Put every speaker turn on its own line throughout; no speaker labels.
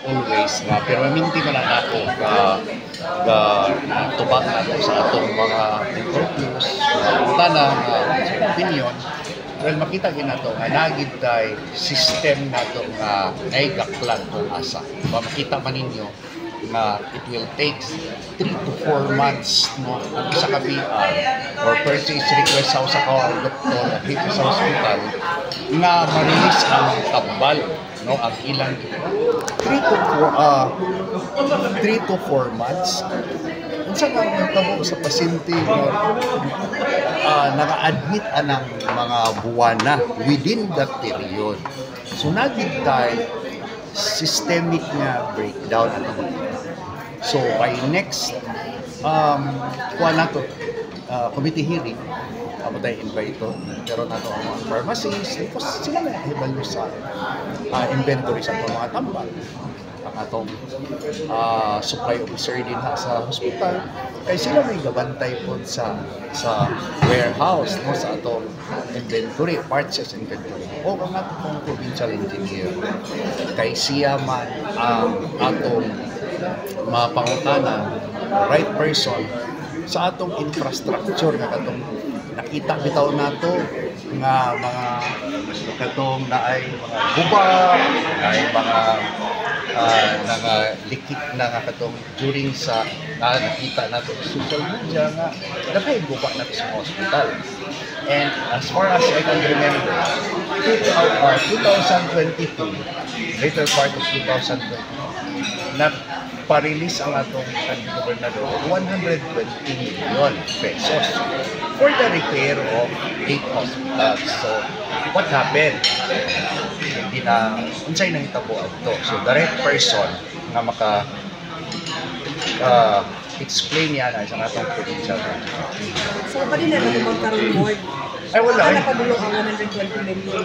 always nga pero maminti man lang ako ga tubag nato sa atong mga interviews tanan nga opinion well makita gyud nato nga nagid tay system nato nga naigaklan kung asa makita man ninyo na it will take 3 to 4 months no sa kabian or purchase request sa usa ka doktor dito sa hospital nga ma-release ang tambal no ang ilang 3 to 4 months unsa nga nahitabo sa pasyente nga naka-admit anang mga buwan na within that period so nagid tay systemic nga breakdown ato so by next kuha nato committee hearing amo tayo invite to pero nato ang mga pharmacies tapos sila na hibalo sa inventory sa mga tambal ang atong supply officer din ha sa hospital kay sila may gabantay po sa warehouse no sa atong inventory purchase inventory o ang atong provincial engineer kay siya man ang atong mapangutana right person sa atong infrastructure nga katong nakita bitaw nato nga mga katong naay mga guba naay mga likit na nga katong during sa nakita nato sa social media nga daghay guba nato sa hospital and as far as I can remember 2022 later part of 2022 na pa-release ang atong gobernador 120 million pesos for the repair of 8 hospitals. So, what happened? Hindi na, unsay nahitabo ito. So, the right person nga explain yan sa atong provincial.
So, pa din na magkaroon board?
Ay, wala.
Ano napagulong ang 120 million?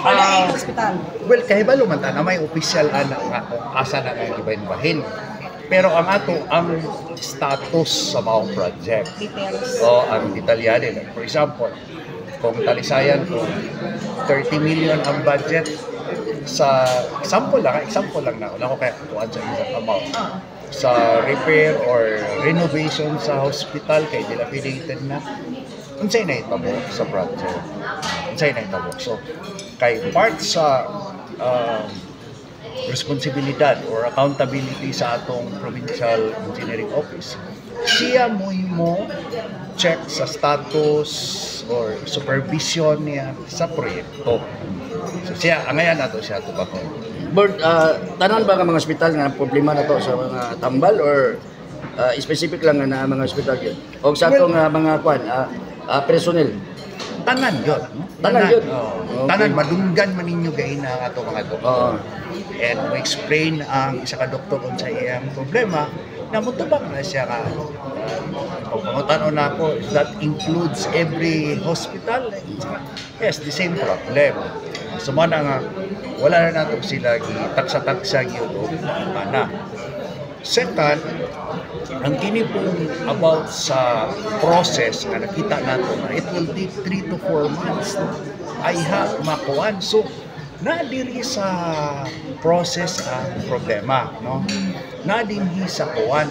For the 8 hospital?
Well, kahibalo man ta na may official nga kung asa na nga gibahin. Pero ang status sa mga project
Details.
o ang detalyanin. For example, kung talisayan kung 30 million ang budget sa example lang na wala ko kaya kuan sa isang amount sa repair or renovation sa hospital kay dilapidated na unsay na itabo sa project unsay na itabo so kay part sa responsibilidad or accountability sa atong provincial engineering office siya mo check sa status or supervision niya sa proyekto so siya angayan nato siya tubakon
Board, tanan ba ka mga ospital nga problema na to sa mga tambal or specific lang na mga ospital yun o sa atong mga kwan personnel
tanan yun no?
Tanan yun.
Okay. Tanan madunggan man ninyo gahin ang ato mga doktor and ma-explain ang isa ka doktor sa iyang problema na mutubak na siya ka pagpangutan na ako that includes every hospital yes the same problem so man nga wala na nato sila gitaksa-taksa gyud og ana second ang kini pong about sa process na nakita nato na it will take 3 to 4 months ay makuan so na diri sa process ang problema no na dinhi sa kuan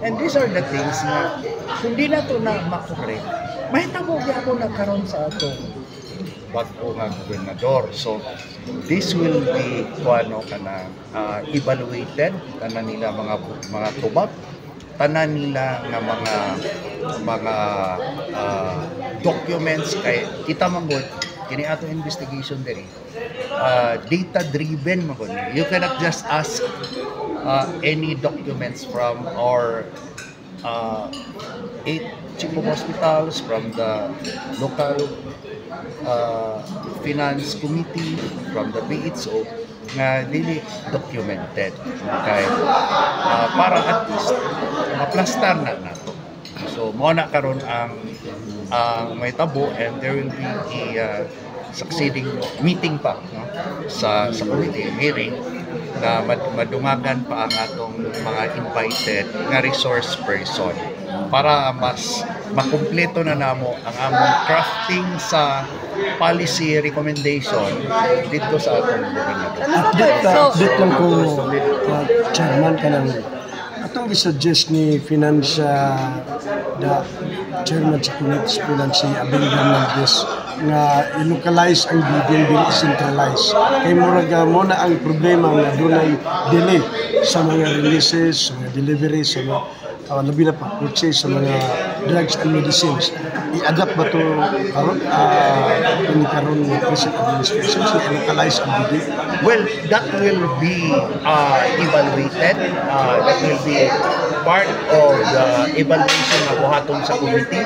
and these are the things na kung di nato na makorek mahitabo gyapon na karon sa ato bago nga gobernador so this will be kuano kana evaluated tanan nila mga tubag tanan nila nga mga documents kay kita manggod kini ato investigation diri data driven magod you cannot just ask any documents from our 8 chief of hospitals from the local finance committee from the PHO nga dili documented kay para at least maplastar na nato so mo na karon ang may tabo and there will be a succeeding meeting pa no sa committee hearing na madungagan pa ang atong mga invited nga resource person para mas makumpleto na namo ang among crafting sa policy recommendation dito sa atong gobernador.
Update lang ko, Chairman, kanang atong gisuggest ni Finance, the Chairman sa Committee Finance, si Abel Hernandez, nga i-localize ang bidding, dili centralize. Kay mo na ang problema nga dunay delay sa mga releases, sa mga deliveries, sa mga labi na pag-purchase sa mga drugs and medicines. I-adapt ba ito karon ng present administration siya i-localize ang bidding?
Well, that will be evaluated. That will be part of the evaluation na buhaton sa committee.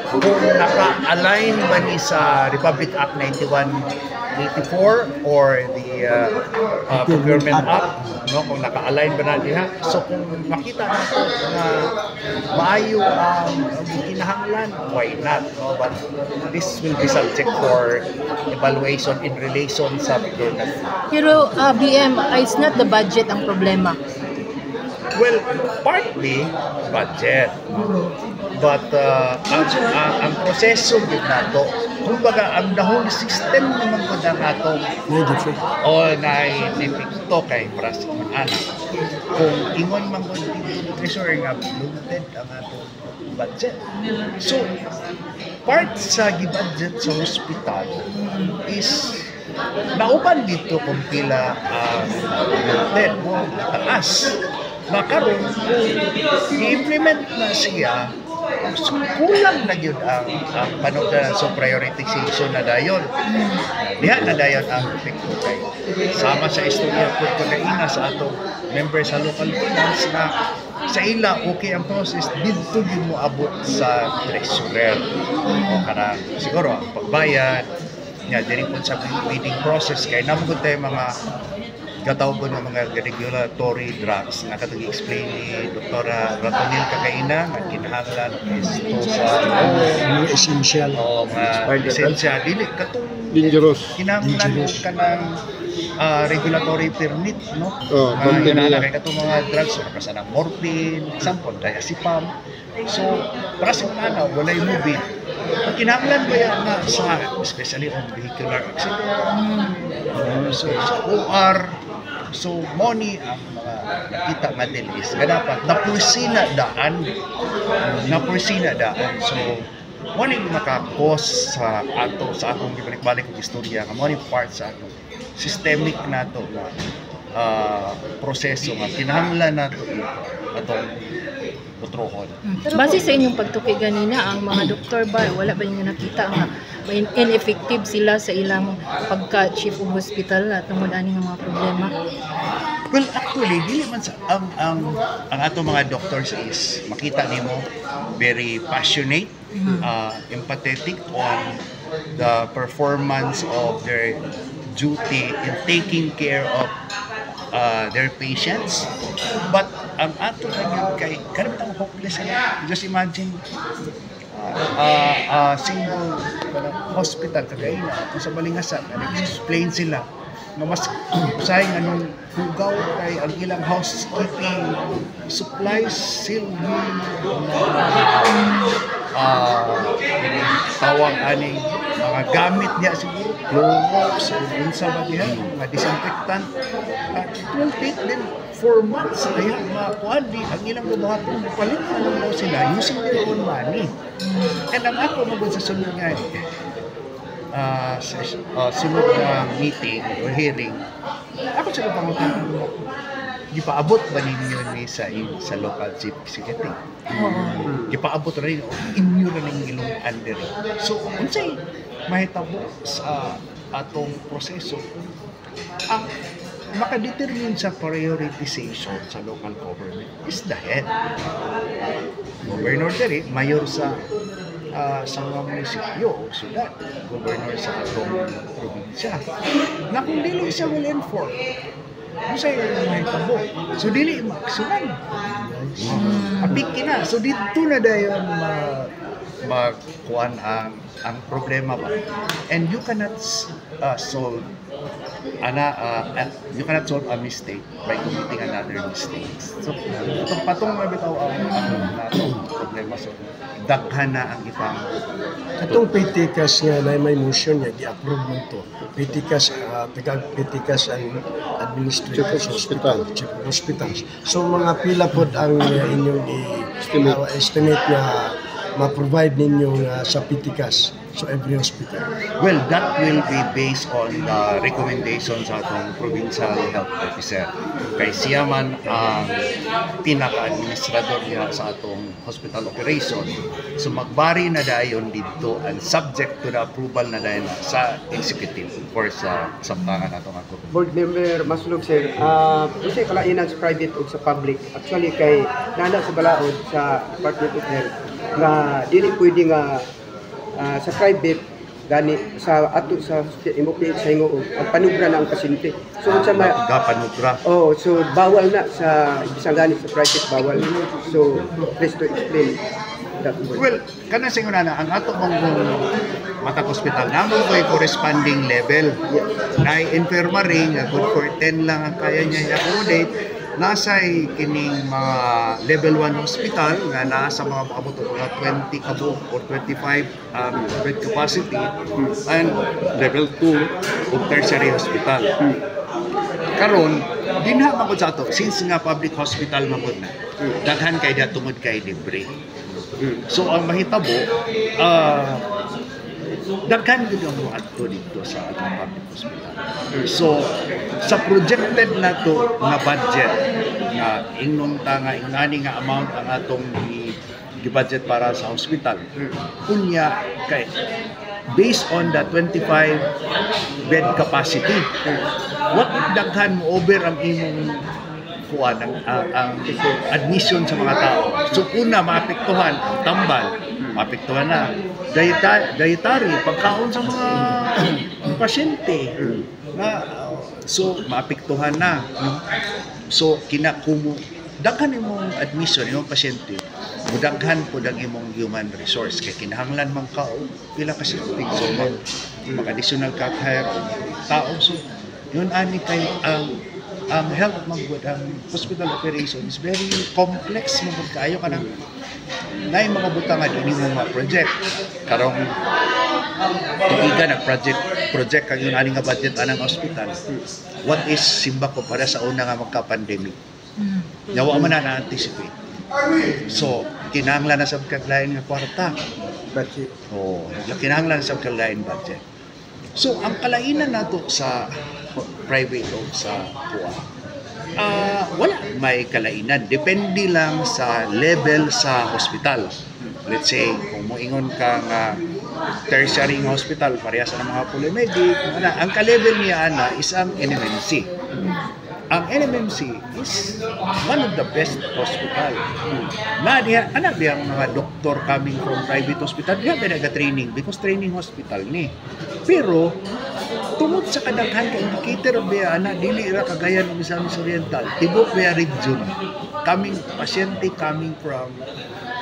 Kung naka-align ba ni sa Republic Act 9184 or the Procurement Act, no, kung naka-align ba na diha. So kung makita nato na maayo ang kinahanglan, why not? No? But this will be subject for evaluation in relation sa procurement.
Pero BM, it's not the budget ang problema.
Well, partly budget. But ang proseso gid nato, kumbaga ang the whole system naman ko na nato na epekto kay pras ana. Kung ingon man ko dito treasurer nga limited ang atong budget. So part sa gibudget sa hospital is nauban dito kung pila ang limited mo taas. Makaroon i-implement na siya, so, kulang na yun ang panunod sa prioritization na dayon. Diha na dayon ang epekto kay sama sa istorya po ina sa atong members sa local finance na sa ila okay ang process dito din mo abot sa treasurer o kanang siguro ang pagbayad niya diri po sa bidding process kay namugod tayo mga katawag ng mga regulatory drugs nga katong i-explain ni Dr. Ratonil Kakaina nga kinahanglan ito sa
mga essential
o mga esensya dili katong
dangerous
kinahanglan ka ng regulatory permit, no? Kinahanglan kay katong mga drugs sa ng morphine, example diazepam. So para sa mga walay movie ang kinahanglan ba yan na sa especially on vehicular accident, so sa OR. So, money ang mga nakita nga delays. Kaya dapat, napursina daan. So, money nakakos sa ato, sa akong gibalik-balik ng istorya, money part sa ato. Systemic na to na proseso nga. Kinahanglan na to atong utrohon.
Base sa inyong pagtuki ganina, ang mga doktor ba, wala ba yung nakita nga may ineffective sila sa ilang pagka-chief of hospital at tungod ani nga mga problema?
Well, actually, dili man sa ang ato mga doctors is makita nimo very passionate, empathetic on the performance of their duty in taking care of their patients. But ang ato lang kay kaributang hopeless sila. Just imagine single hospital kagaya na sa Balingasan, explain sila na mas usahay nga nung hugaw kay ang ilang housekeeping supplies silbi tawag aning mga gamit niya siguro clothes unsa ba diha mga disinfectant it will take them 4 months kaya makuan di ang ilang buhaton palit na lang daw sila using their own money and ang ako magod sa sunod nga sunod na meeting or hearing ako sila pangutan gipaabot ba ninyo ni sa local chief executive? Gipaabot rin inyo na ng ilong under. So, unsay mahitabo sa atong proseso ang makadetermine sa prioritization sa local government is the head. Governor diri, mayor sa mga munisipyo o syudad, governor sa atong probinsya. Na kung dili siya will inform, kasi may tabo. So dili maaksunan. Apik na. So dito na dayon magkuan ang problema ba. And you cannot solve you cannot solve a mistake by committing another mistake. So, itong patong na bitaw ang problema. So, daghan na ang ibang
Katong PTCAS nga na may motion niya, di-approve mo to. PTCAS, PTCAS ang Administrative Hospital, Chief of Hospitals. So mga pila po ang inyong estimate na ma-provide ninyo sa PTCAS, so every hospital.
Well, that will be based on the recommendations sa atong provincial health officer. Kay siya man ang pinaka-administrador niya sa atong hospital operation. So magbari na dayon dito and subject to the approval na dayon sa executive or sa samtangan natong ako.
Board member Maslog sir, kasi kalainan sa private o sa public. Actually kay nana sa balaod sa Department of Health nga dili pwede nga sa private gani sa ato sa imopit sa ingo ang panugra na ang pasyente. So unsa
panugra.
Oh, so bawal na sa bisang gani sa private bawal. So please to explain that.
Well, kana sa ingon na ang ato mong matag hospital namo ko'y corresponding level. Na infirmary nga good for 10 lang ang kaya niya i-accommodate. Nasa'y kining mga level 1 hospital nga nasa mga maabot mga 20 kabuok or 25 bed capacity and level 2 of tertiary hospital. Karon dinha magud sa ato since nga public hospital magud na daghan kay da tungod kay libre. So ang mahitabo daghan gud ang adto dito sa atong public hospital. So sa projected na to nga budget nga ingnon ta nga ingani nga amount ang atong gi-budget para sa hospital. Kunya kay based on the 25 bed capacity. What if daghan mo over ang imong kuan ang admission sa mga tao. So una maapektuhan ang tambal, maapektuhan na dietary pagkaon sa mga pasyente na so maapektuhan na no? So kinakumo daghan imong admission imong pasyente mudaghan po ang imong human resource kay kinahanglan man ka pila ka sitting so mag additional ka hire tao so yun ani kay ang health magud ang hospital operation is very complex magud kaayo kanang nay mga butangan ini mga project karong tuiga na project kag yun ani nga budget anang hospital what is simba ko para sa una nga magka-pandemic yawa man na anticipate so kinahanglan na sa kaglain nga kwarta budget kinahanglan sa kaglain budget so ang kalainan nato sa private o sa PUA wala may kalainan depende lang sa level sa hospital. Let's say kung moingon ka nga tertiary hospital parehas sa mga polymedic ang ka-level niya is ang NMMC. Ang NMMC is one of the best hospital. Diha mga doktor coming from private hospital, diha ba naga-training because training hospital ni. Pero tungod sa kadaghan ka indicator ba dili ra kagayan ng Misamis Oriental, tibok ba region. Pasyente coming from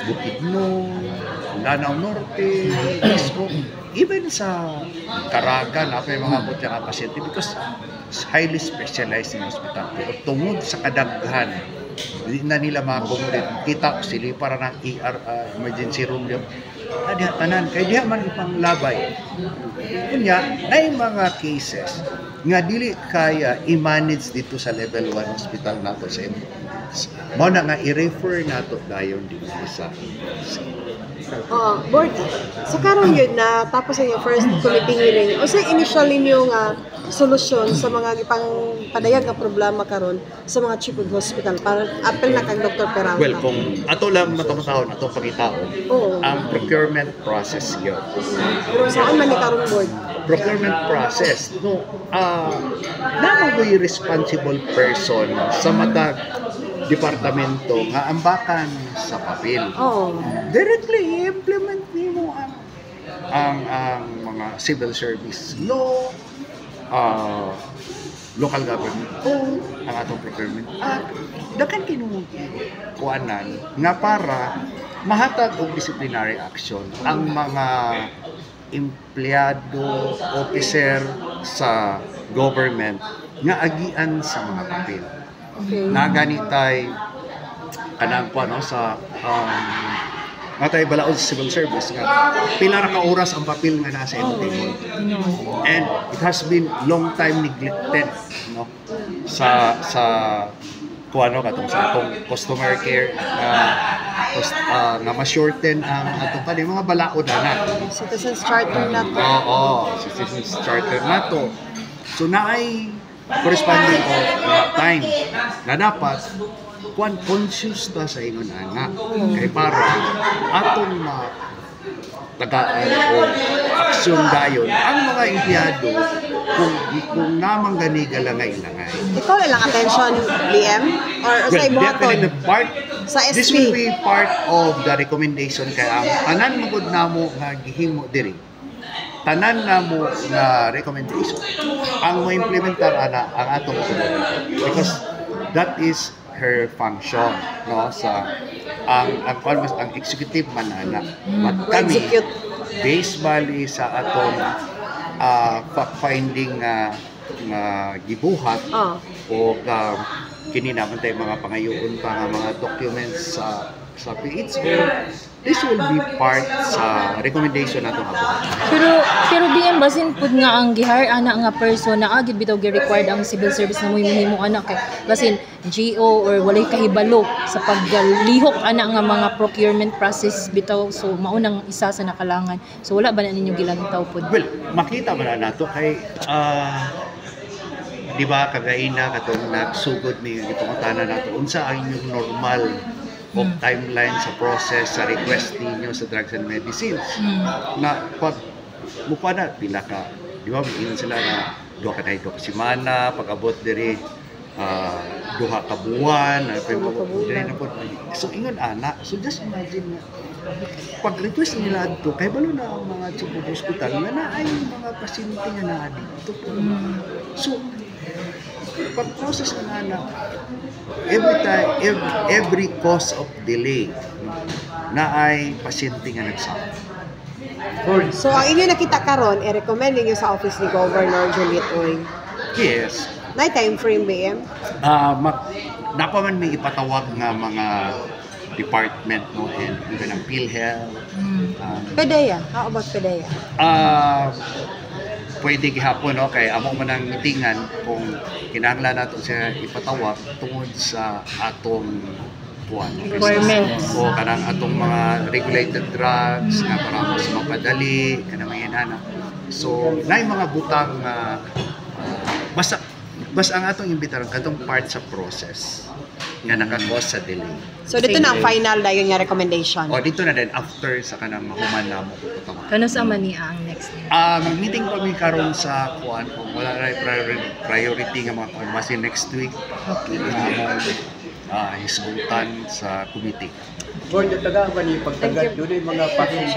Bukidnon, Lanao Norte, Isco, even sa Caraga na may mga abot yung pasyente because highly specialized in hospital. Pero tungod sa kadaghan, hindi na nila ma-accommodate. Kita sila para ng ER, emergency room yun. Diha tanan, kaya diha man ipanglabay. Kunya, na yung mga cases nga dili kaya i-manage dito sa level 1 hospital nato sa mo na nga i-refer nato dayon din sa
board, sa karon yun na tapos ang first committee hearing, o sa initial ninyo nga solusyon sa mga ipang padayag nga problema karon sa mga chief of hospital para apel na kang Dr. Peralta.
Well, kung ato lang matamataon, ato pagitaon, ang procurement process yun.
Saan man ni karon board?
Procurement process, no, naman ko yung responsible person sa matag departamento nga ambakan sa papel. Directly i-implement nimo ang mga civil service law, local government code, ang atong procurement act, daghan kinung kuanan nga para mahatag og disciplinary action ang mga empleyado, officer sa government nga agian sa mga papel.
Okay.
Na ganitay kanang po no sa matay balaod sa civil service nga pila ra ka oras ang papel nga nasa imong table. And it has been long time neglected no sa kuano katong sa atong customer care nga ma-shorten ang atong kani mga balaod na
Citizens Charter na to.
citizens charter na to. So naay corresponding time na dapat conscious ta sa ingon ana kay para atong tagaan o aksyon dayon ang mga empleyado kung namang gani galangay-langay.
Ikaw lang attention, BM? Or sa ibuhaton? Sa SP?
This will be part of the recommendation kay ang tanan magud namo nga gihimo diri. Tanan namo nga recommendation ang mo-implementar ana ang atong government because that is her function no sa ang executive man ana but kami
Execute.
based bali sa atong fact finding nga gibuhat o kini naman tayo mga pangayoon pa nga mga documents sa PHO. This will be part sa recommendation nato nga.
Pero BM basin pud nga ang gihire ana nga person na agid bitaw gi-required ang civil service na mo himo ana kay basin GO or walay kahibalo sa paggalihok ana nga mga procurement process bitaw so mao nang isa sa nakalangan. So wala ba na ninyo gilantaw pud?
Well, makita man nato kay di ba kagaina katong nagsugod ni ipangutana nato unsa ang inyong normal o timeline sa process sa request ninyo sa drugs and medicines na pag mukha na pila ka di ba ingon sila na duha ka tayo semana pag-abot diri duha ka buwan diri na po so ingon ana so just imagine na pag request nila adto kay balo na ang mga chief hospital nga na ay mga pasyente nga naa dito so pag-process na every cause of delay na ay pasyente nga nagsama.
So, ang inyo nakita karon i-recommend ninyo sa office ni Governor Juliet Oy.
Yes.
Na time frame, BM?
Napa man may ipatawag nga mga department no and even ang PhilHealth.
PDEA. How about PDEA?
Pwede gihapon no kay amo man ang mitingan kung kinahanglan nato siya ipatawag tungod sa atong
Requirements.
o kanang atong mga regulated drugs nga para mas mapadali kanang mga inana. So naay mga butang basta ang atong imbitaran kadtong part sa process nga naka-cause sa delay.
So, dito na ang final dayon nga recommendation.
O dito na din after sa kanang mahuman na mo putawag.
Kano sa mani ang next name?
Mag-meeting kami karon sa kuan kung wala na priority nga mga kumasi next week. Okay. Hisgutan sa committee.
Board na taga ba ni pagtagad doon ay mga package